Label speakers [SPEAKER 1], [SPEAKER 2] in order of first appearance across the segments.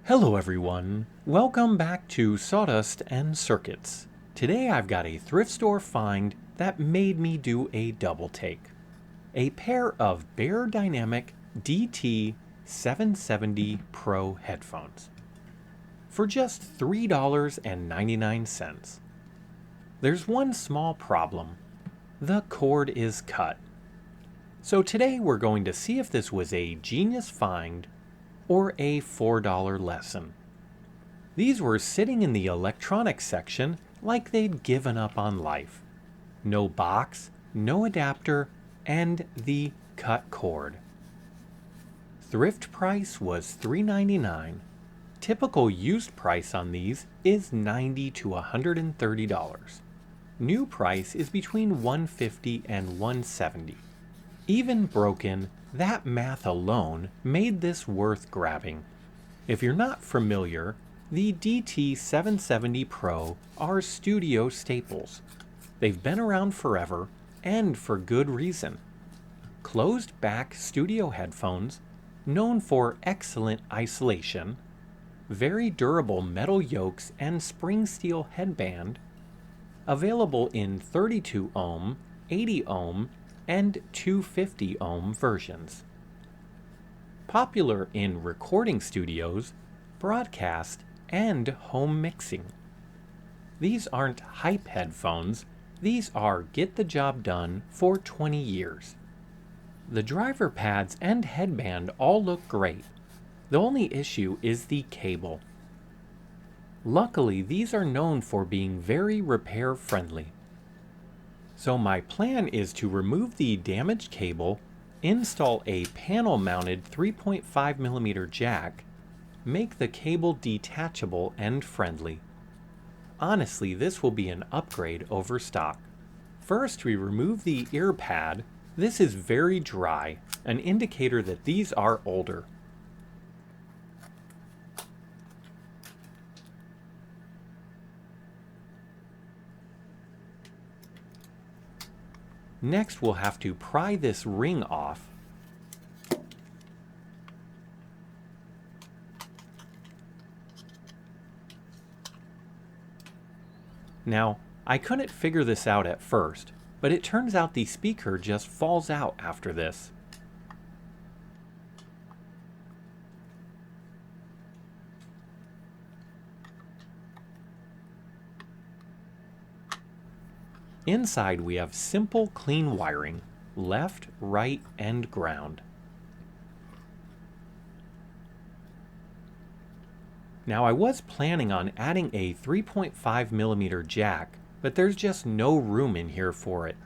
[SPEAKER 1] Hello everyone, welcome back to Sawdust and Circuits. Today I've got a thrift store find that made me do a double take. A pair of Beyerdynamic DT770 Pro headphones. For just $3.99. There's one small problem. The cord is cut. So today we're going to see if this was a genius find or a $4 lesson. These were sitting in the electronics section like they'd given up on life. No box, no adapter, and the cut cord. Thrift price was $3.99. Typical used price on these is $90 to $130. New price is between $150 and $170. Even broken, that math alone made this worth grabbing. If you're not familiar, the DT770 Pro are studio staples. They've been around forever, and for good reason. Closed back studio headphones, known for excellent isolation, very durable metal yokes and spring steel headband, available in 32 ohm, 80 ohm, and 250 ohm versions. Popular in recording studios, broadcast, and home mixing. These aren't hype headphones, these are get the job done for 20 years. The driver pads and headband all look great. The only issue is the cable. Luckily, these are known for being very repair friendly. So my plan is to remove the damaged cable, install a panel-mounted 3.5mm jack, make the cable detachable and friendly. Honestly, this will be an upgrade over stock. First, we remove the ear pad. This is very dry, an indicator that these are older. Next, we'll have to pry this ring off. Now, I couldn't figure this out at first, but it turns out the speaker just falls out after this. Inside we have simple clean wiring, left, right, and ground. Now I was planning on adding a 3.5mm jack, but there's just no room in here for it.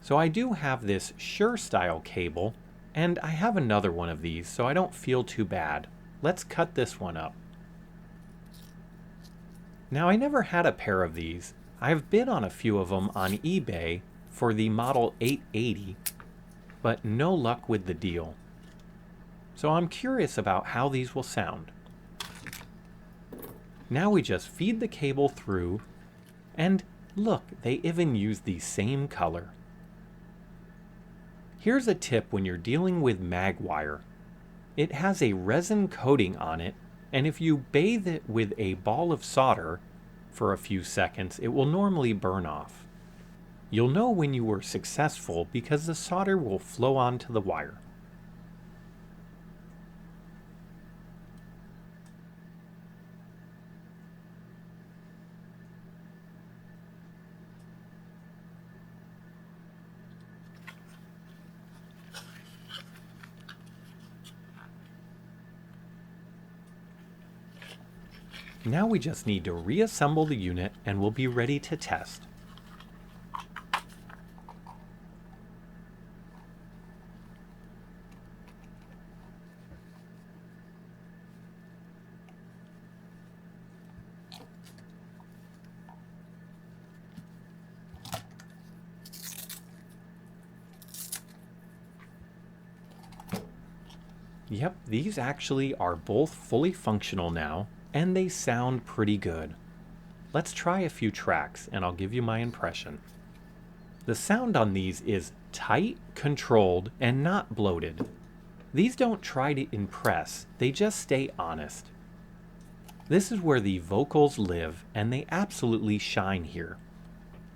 [SPEAKER 1] So I do have this Shure style cable, and I have another one of these, so I don't feel too bad. Let's cut this one up. Now I never had a pair of these. I've bid on a few of them on eBay for the model 880, but no luck with the deal. So I'm curious about how these will sound. Now we just feed the cable through, and look, they even use the same color. Here's a tip when you're dealing with mag wire. It has a resin coating on it, and if you bathe it with a ball of solder for a few seconds, it will normally burn off. You'll know when you were successful because the solder will flow onto the wire. Now we just need to reassemble the unit and we'll be ready to test. Yep, these actually are both fully functional now, and they sound pretty good. Let's try a few tracks and I'll give you my impression. The sound on these is tight, controlled, and not bloated. These don't try to impress, they just stay honest. This is where the vocals live, and they absolutely shine here.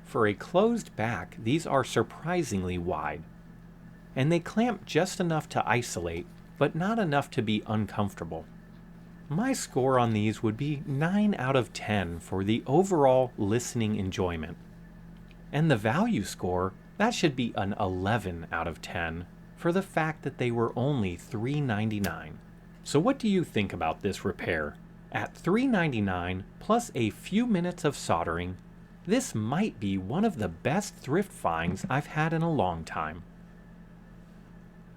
[SPEAKER 1] For a closed back, these are surprisingly wide. And they clamp just enough to isolate, but not enough to be uncomfortable. My score on these would be 9 out of 10 for the overall listening enjoyment. And the value score, that should be an 11 out of 10 for the fact that they were only $3.99. So what do you think about this repair? At $3.99 plus a few minutes of soldering, this might be one of the best thrift finds I've had in a long time.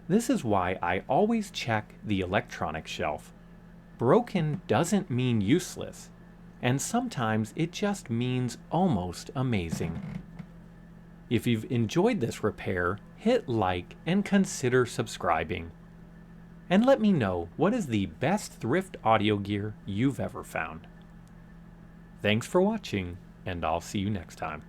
[SPEAKER 1] This is why I always check the electronics shelf. Broken doesn't mean useless, and sometimes it just means almost amazing. If you've enjoyed this repair, hit like and consider subscribing. And let me know what is the best thrift audio gear you've ever found. Thanks for watching, and I'll see you next time.